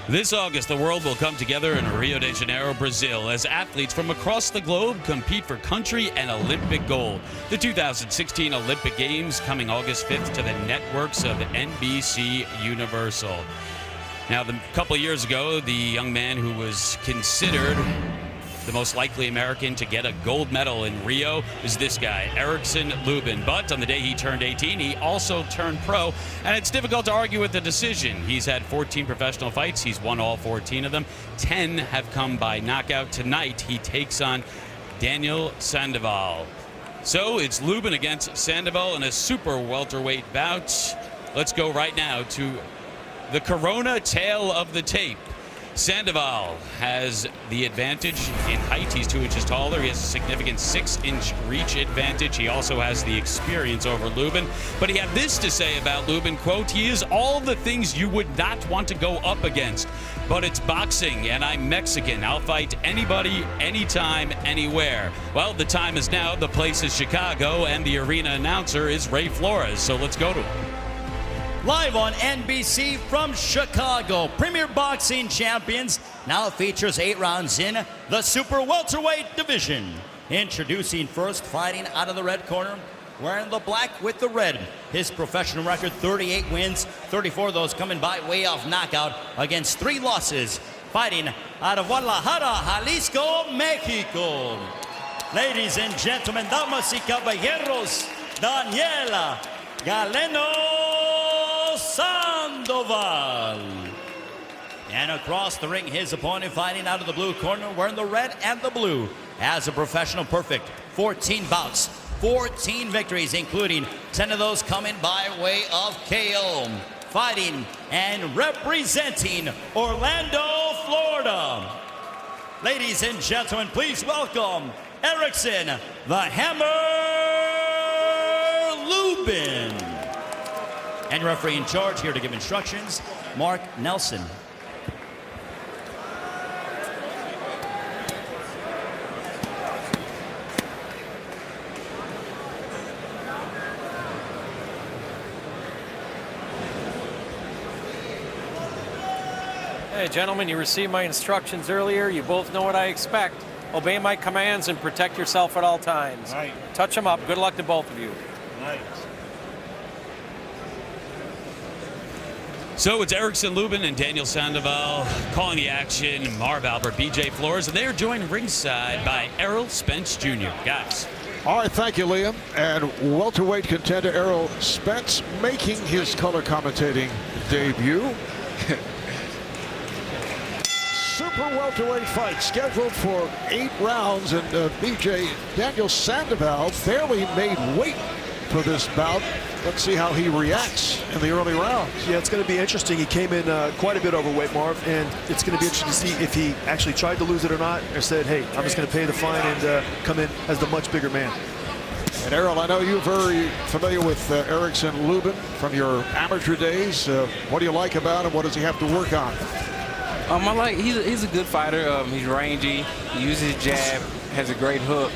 This August, the world will come together in Rio de Janeiro, Brazil, as athletes from across the globe compete for country and Olympic gold. The 2016 Olympic Games coming August 5th to the networks of NBC Universal. Now, a couple of years ago, the young man who was considered the most likely American to get a gold medal in Rio is this guy, Erickson Lubin. But on the day he turned 18, he also turned pro, and it's difficult to argue with the decision. He's had 14 professional fights. He's won all 14 of them. 10 have come by knockout. Tonight, he takes on Daniel Sandoval. So it's Lubin against Sandoval in a super welterweight bout. Let's go right now to the Corona tail of the tape. Sandoval has the advantage in height. He's 2 inches taller. He has a significant 6-inch reach advantage. He also has the experience over Lubin. But he had this to say about Lubin, quote, "He is all the things you would not want to go up against. But it's boxing, and I'm Mexican. I'll fight anybody, anytime, anywhere." Well, the time is now. The place is Chicago, and the arena announcer is Ray Flores. So let's go to him. Live on NBC from Chicago, Premier Boxing Champions now features 8 rounds in the super welterweight division. Introducing first, fighting out of the red corner, wearing the black with the red. His professional record, 38 wins, 34 of those coming by way of knockout against 3 losses. Fighting out of Guadalajara, Jalisco, Mexico. Ladies and gentlemen, damas y caballeros, Daniel Galeno Sandoval. And across the ring, his opponent fighting out of the blue corner, wearing the red and the blue. As a professional, perfect 14 bouts, 14 victories, including 10 of those coming by way of KO. Fighting and representing Orlando, Florida. Ladies and gentlemen, please welcome Erickson, the Hammer Lubin. And referee in charge here to give instructions, Mark Nelson. Hey, gentlemen, you received my instructions earlier. You both know what I expect. Obey my commands and protect yourself at all times. Right. Touch them up. Good luck to both of you. Right. So it's Erickson Lubin and Daniel Sandoval calling the action. Marv Albert, BJ Flores, and they are joined ringside by Errol Spence Jr. Guys. All right, thank you, Liam. And welterweight contender Errol Spence making his color commentating debut. Super welterweight fight scheduled for 8 rounds, and BJ, Daniel Sandoval barely made weight for this bout. Let's see how he reacts in the early rounds. Yeah, it's going to be interesting. He came in quite a bit overweight, Marv, and it's going to be interesting to see if he actually tried to lose it or not, or said, hey, I'm just going to pay the fine and come in as the much bigger man. And Errol, I know you're very familiar with Erickson Lubin from your amateur days. What do you like about him? What does he have to work on? I like he's a good fighter. He's rangy. He uses his jab, has a great hook,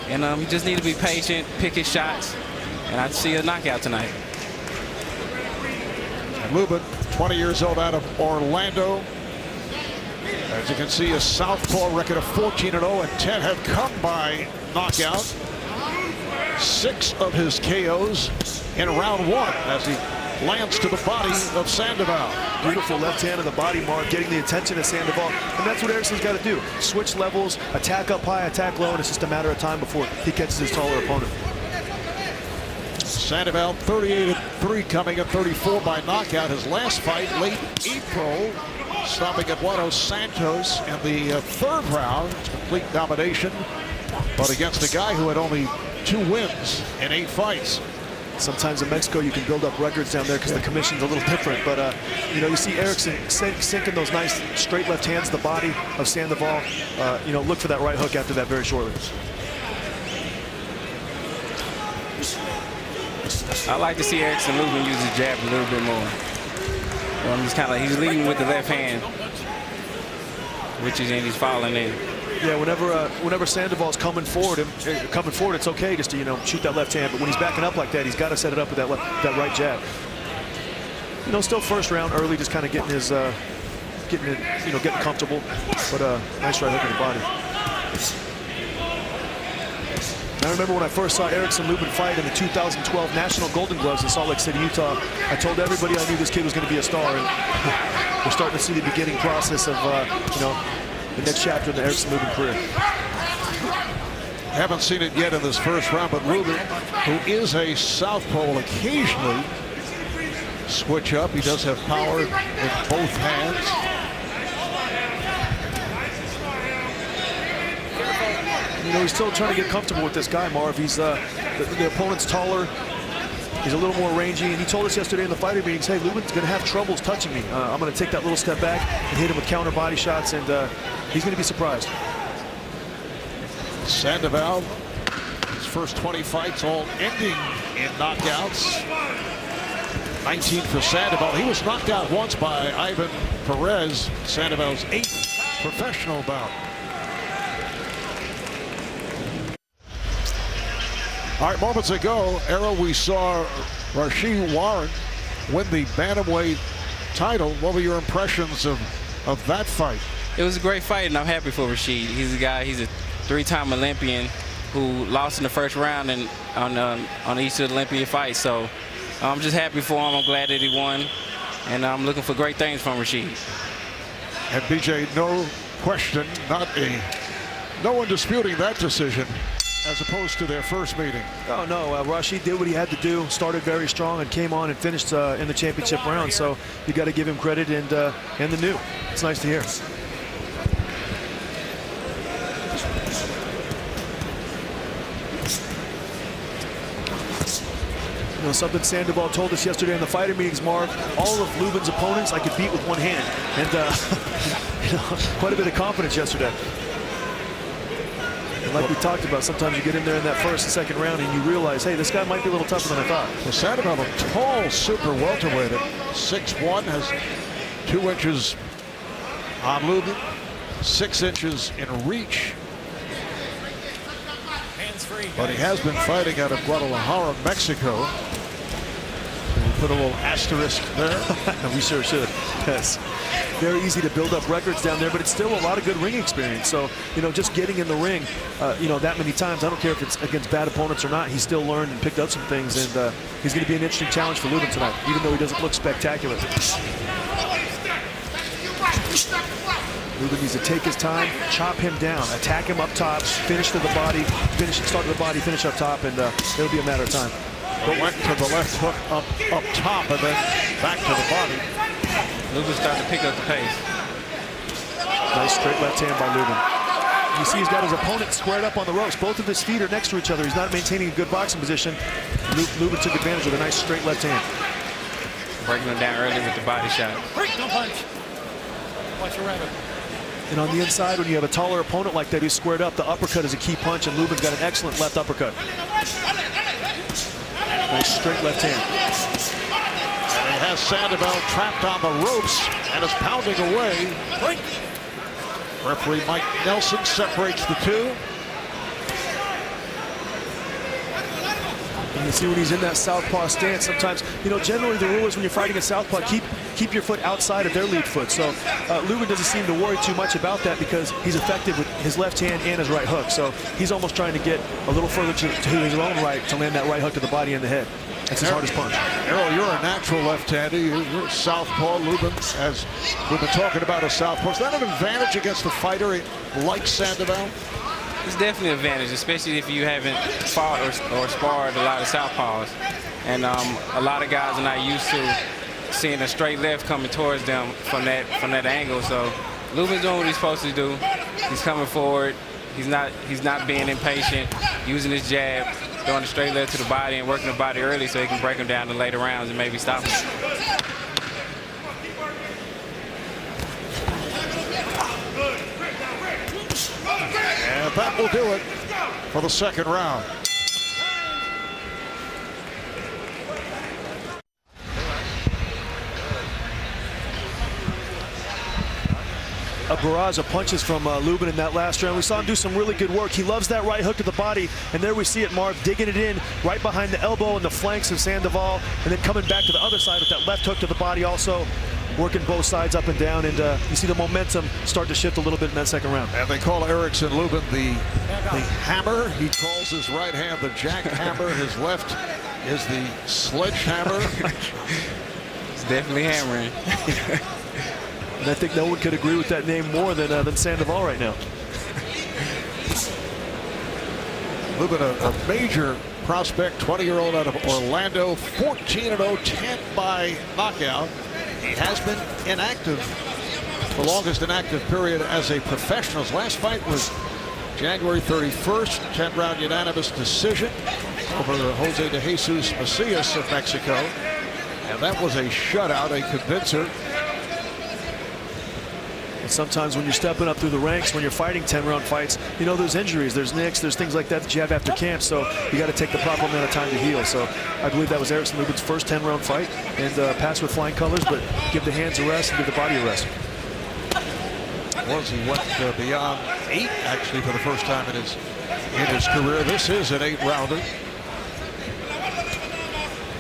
and he just need to be patient, pick his shots, and I'd see a knockout tonight. And Lubin, 20 years old, out of Orlando. As you can see, a southpaw record of 14-0, and 10 have come by knockout. 6 of his KOs in round 1 as he lands to the body of Sandoval. Beautiful left hand on the body, Mark, getting the attention of Sandoval. And that's what Erickson's got to do. Switch levels, attack up high, attack low, and it's just a matter of time before he catches his taller opponent. Sandoval 38-3, coming at 34 by knockout. His last fight late April, stopping Eduardo Santos in the 3rd round. Complete domination, but against a guy who had only 2 wins in 8 fights. Sometimes in Mexico you can build up records down there because the commission's a little different. But, you know, you see Erickson sinking those nice straight left hands to the body of Sandoval. You know, look for that right hook after that very shortly. I like to see Erickson Lubin use his jab a little bit more. He's leading with the left hand, which is in, he's falling in. Yeah, whenever Sandoval's coming forward, it's okay just to, you know, shoot that left hand. But when he's backing up like that, he's got to set it up with that right jab. You know, still first round early, just kind of getting his getting it, getting comfortable. But nice right hook in the body. I remember when I first saw Erickson Lubin fight in the 2012 National Golden Gloves in Salt Lake City, Utah. I told everybody I knew this kid was going to be a star. And we're starting to see the beginning process of, the next chapter in the Erickson Lubin career. Haven't seen it yet in this first round, but Lubin, who is a southpaw, will occasionally switch up. He does have power in both hands. He's still trying to get comfortable with this guy, Marv. He's the opponent's taller. He's a little more rangy, and he told us yesterday in the fighter meetings, hey, Lubin's going to have troubles touching me. I'm going to take that little step back and hit him with counter body shots, and he's going to be surprised. Sandoval, his first 20 fights all ending in knockouts. 19 for Sandoval. He was knocked out once by Ivan Perez, Sandoval's 8th professional bout. All right, moments ago, Errol, we saw Rashid Warren win the bantamweight title. What were your impressions of that fight? It was a great fight, and I'm happy for Rashid. He's a guy, he's a 3-time Olympian who lost in the first round and on each of the Olympian fights. So I'm just happy for him. I'm glad that he won, and I'm looking for great things from Rashid. And BJ, no question, no one disputing that decision, as opposed to their first meeting. Oh, no, Rashid did what he had to do, started very strong, and came on and finished in the championship round. So you got to give him credit and the new. It's nice to hear. Something Sandoval told us yesterday in the fighter meetings, Marv, all of Lubin's opponents I could beat with one hand. And quite a bit of confidence yesterday. Like we talked about, sometimes you get in there in that first and second round and you realize, hey, this guy might be a little tougher than I thought. Well, Sandoval, a tall super welterweight at 6'1", has 2 inches on Lubin, 6 inches in reach. But he has been fighting out of Guadalajara, Mexico. And we put a little asterisk there. We sure should. Yes. Very easy to build up records down there, but it's still a lot of good ring experience. So, just getting in the ring, that many times, I don't care if it's against bad opponents or not, he still learned and picked up some things, and he's going to be an interesting challenge for Lubin tonight, even though he doesn't look spectacular. Lubin needs to take his time, chop him down, attack him up top, finish to the body, start to the body, finish up top, and it'll be a matter of time. But went to the left hook up top and then back to the body. Lubin starting to pick up the pace. Nice straight left hand by Lubin. You see he's got his opponent squared up on the ropes. Both of his feet are next to each other. He's not maintaining a good boxing position. Lubin took advantage of a nice straight left hand. Breaking him down early with the body shot. Don't punch. Watch your rabbit. And on the inside, when you have a taller opponent like that who's squared up, the uppercut is a key punch, and Lubin's got an excellent left uppercut. Nice straight left hand. And he has Sandoval trapped on the ropes and is pounding away. Referee Mike Nelson separates the two. And you see when he's in that southpaw stance, sometimes, generally the rule is when you're fighting a southpaw, keep your foot outside of their lead foot. So Lubin doesn't seem to worry too much about that because he's effective with his left hand and his right hook. So he's almost trying to get a little further to his own right to land that right hook to the body and the head. That's his hardest punch. Errol, you're a natural left-hander. You're southpaw. Lubin, as we've been talking about, a southpaw. Is that an advantage against a fighter like Sandoval? It's definitely an advantage, especially if you haven't fought or sparred a lot of southpaws. And a lot of guys are not used to seeing a straight left coming towards them from that angle. So Lubin's doing what he's supposed to do. He's coming forward. He's not being impatient, using his jab, throwing a straight left to the body and working the body early so he can break him down in later rounds and maybe stop him. And that will do it for the second round. A barrage of punches from Lubin in that last round. We saw him do some really good work. He loves that right hook to the body, and there we see it, Marv, digging it in right behind the elbow and the flanks of Sandoval, and then coming back to the other side with that left hook to the body also. working both sides up and down, and you see the momentum start to shift a little bit in that second round. And they call Erickson Lubin the hammer. He calls his right hand the jackhammer. His left is the sledgehammer. It's definitely hammering. And I think no one could agree with that name more than Sandoval right now. Lubin, a major prospect, 20-year-old out of Orlando, 14-0, 10 by knockout. He has been inactive, the longest inactive period as a professional. His last fight was January 31st, 10-round unanimous decision over Jose de Jesus Macias of Mexico. And that was a shutout, a convincer. And sometimes when you're stepping up through the ranks, when you're fighting 10-round fights, you know, there's injuries, there's nicks, there's things like that you have after camp, so you got to take the proper amount of time to heal. So I believe that was Erickson Lubin's first 10-round fight, and pass with flying colors, but give the hands a rest and give the body a rest. He went beyond 8 actually for the first time in his career. This is an 8-rounder.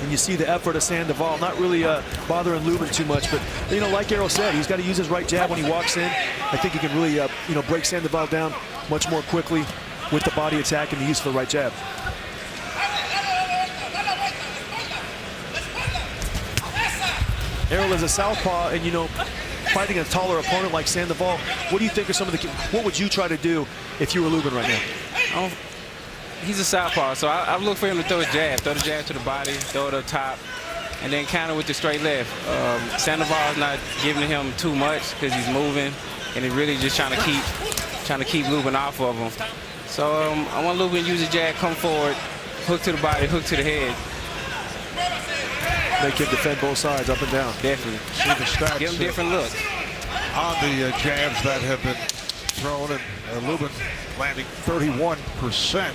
And you see the effort of Sandoval, not really bothering Lubin too much, but you know, like Errol said, he's got to use his right jab when he walks in. I think he can really you know, break Sandoval down much more quickly with the body attack and the use of the right jab. Errol is a southpaw, and you know, fighting a taller opponent like Sandoval, what do you think are some of the, what would you try to do if you were Lubin right now? He's a southpaw, so I look for him to throw the jab to the body, throw it up top, and then counter with the straight left. Sandoval's not giving him too much because he's moving, and he's really just trying to keep Lubin off of him. So I want Lubin to use the jab, come forward, hook to the body, hook to the head. They can defend both sides up and down. Definitely. See the stats. Give him different looks. On the jabs that have been thrown, and Lubin landing 31%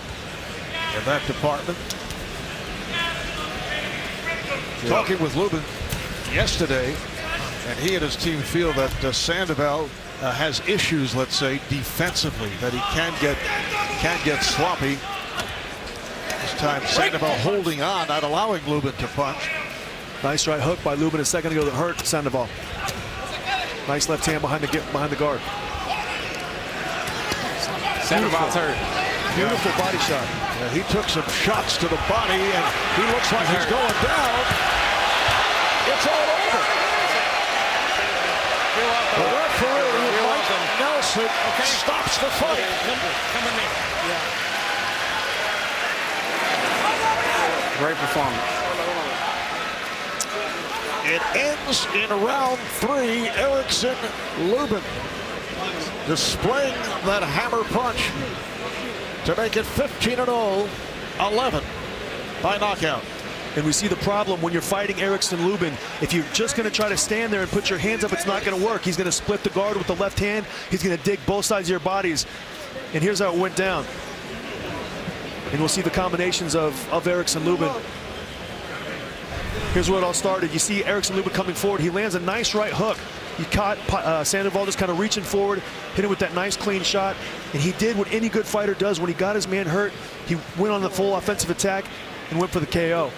in that department. Yeah. Talking with Lubin yesterday, and he and his team feel that Sandoval has issues, let's say, defensively, that he can get sloppy. This time Sandoval holding on, not allowing Lubin to punch. Nice right hook by Lubin a second ago that hurt Sandoval. Nice left hand behind the guard. Sandoval's hurt. Beautiful body shot. Yeah, he took some shots to the body, and he looks like he's going down. It's all over. The referee, Mike Nelson, stops the fight. Come with me. Great performance. It ends in round 3. Erickson Lubin displaying that hammer punch to make it 15-0, 11 by knockout. And we see the problem when you're fighting Erickson Lubin. If you're just going to try to stand there and put your hands up, it's not going to work. He's going to split the guard with the left hand. He's going to dig both sides of your bodies. And here's how it went down. And we'll see the combinations of Erickson Lubin. Here's where it all started. You see Erickson Lubin coming forward. He lands a nice right hook. He caught Sandoval just kind of reaching forward, hit him with that nice clean shot. And he did what any good fighter does when he got his man hurt. He went on the full offensive attack and went for the KO.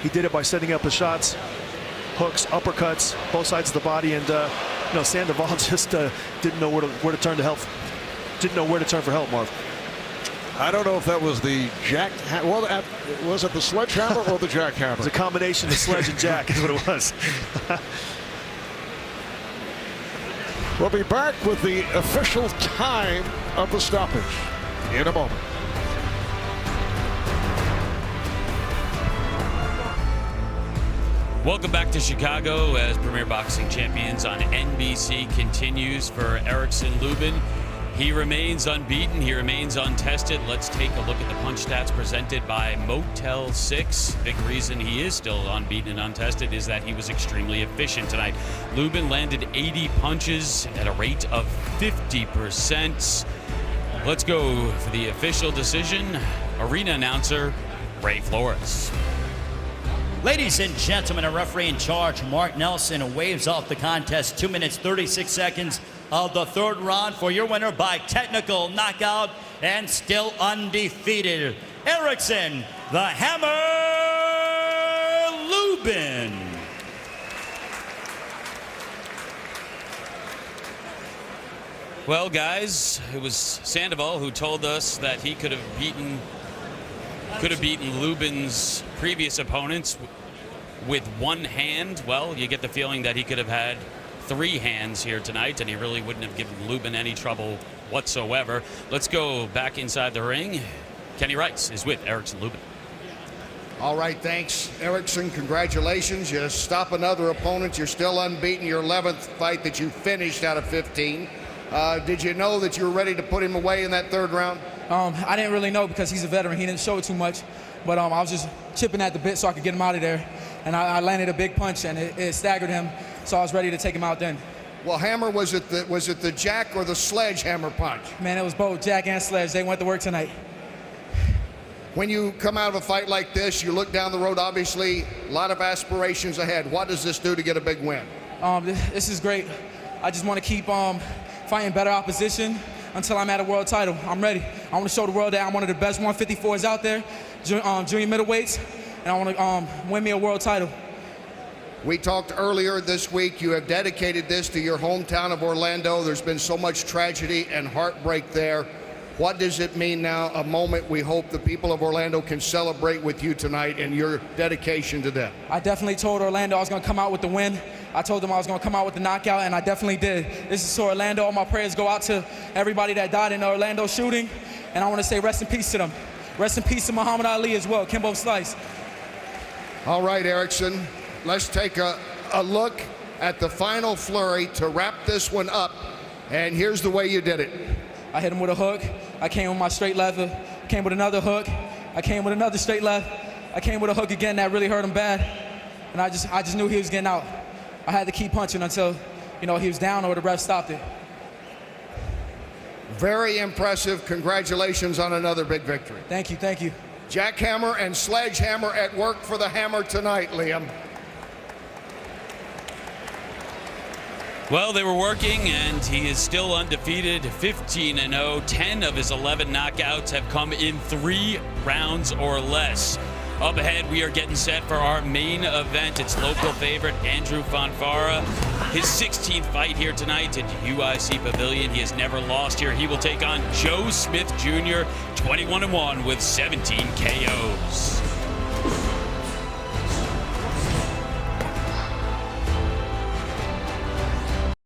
He did it by setting up the shots, hooks, uppercuts, both sides of the body. And you know, Sandoval just didn't know where to turn to help. Didn't know where to turn for help, Marv. I don't know if that was the well, was it the sledgehammer or the jackhammer? It was a combination of sledge and jack is what it was. We'll be back with the official time of the stoppage in a moment. Welcome back to Chicago as Premier Boxing Champions on NBC continues for Erickson Lubin. He remains unbeaten. He remains untested. Let's take a look at the punch stats presented by Motel 6. Big reason he is still unbeaten and untested is that he was extremely efficient tonight. Lubin landed 80 punches at a rate of 50%. Let's go for the official decision. Arena announcer Ray Flores. Ladies and gentlemen, a referee in charge, Mark Nelson, waves off the contest. 2 minutes, 36 seconds of the third round for your winner by technical knockout and still undefeated, Erickson, the Hammer Lubin. Well, guys, it was Sandoval who told us that he could have beaten Lubin's previous opponents with one hand. Well, you get the feeling that he could have had 3 hands here tonight, and he really wouldn't have given Lubin any trouble whatsoever. Let's go back inside the ring. Kenny Rice is with Erickson Lubin. All right, thanks, Erickson. Congratulations. You stop another opponent. You're still unbeaten. Your 11th fight that you finished out of 15. Did you know that you were ready to put him away in that 3rd round? I didn't really know because he's a veteran. He didn't show it too much. But I was just chipping at the bit so I could get him out of there. And I landed a big punch, and it staggered him. So I was ready to take him out then. Well, Hammer, was it the jack or the sledgehammer punch? Man, it was both jack and sledge. They went to work tonight. When you come out of a fight like this, you look down the road, obviously, a lot of aspirations ahead. What does this do to get a big win? This is great. I just want to keep fighting better opposition until I'm at a world title. I'm ready. I want to show the world that I'm one of the best 154s out there, junior middleweights, and I want to win me a world title. We talked earlier this week. You have dedicated this to your hometown of Orlando. There's been so much tragedy and heartbreak there. What does it mean now, a moment we hope the people of Orlando can celebrate with you tonight and your dedication to them? I definitely told Orlando I was going to come out with the win. I told them I was going to come out with the knockout, and I definitely did. This is to Orlando. All my prayers go out to everybody that died in the Orlando shooting, and I want to say rest in peace to them. Rest in peace to Muhammad Ali as well, Kimbo Slice. All right, Erickson, let's take a look at the final flurry to wrap this one up, and here's the way you did it. I hit him with a hook. I came with my straight left. Came with another hook. I came with another straight left. I came with a hook again that really hurt him bad. And I just knew he was getting out. I had to keep punching until, he was down or the ref stopped it. Very impressive. Congratulations on another big victory. Thank you, thank you. Jackhammer and sledgehammer at work for the Hammer tonight, Liam. Well, they were working, and he is still undefeated, 15-0. 10 of his 11 knockouts have come in 3 rounds or less. Up ahead, we are getting set for our main event. It's local favorite Andrew Fonfara. His 16th fight here tonight at UIC Pavilion. He has never lost here. He will take on Joe Smith Jr., 21-1 with 17 KOs.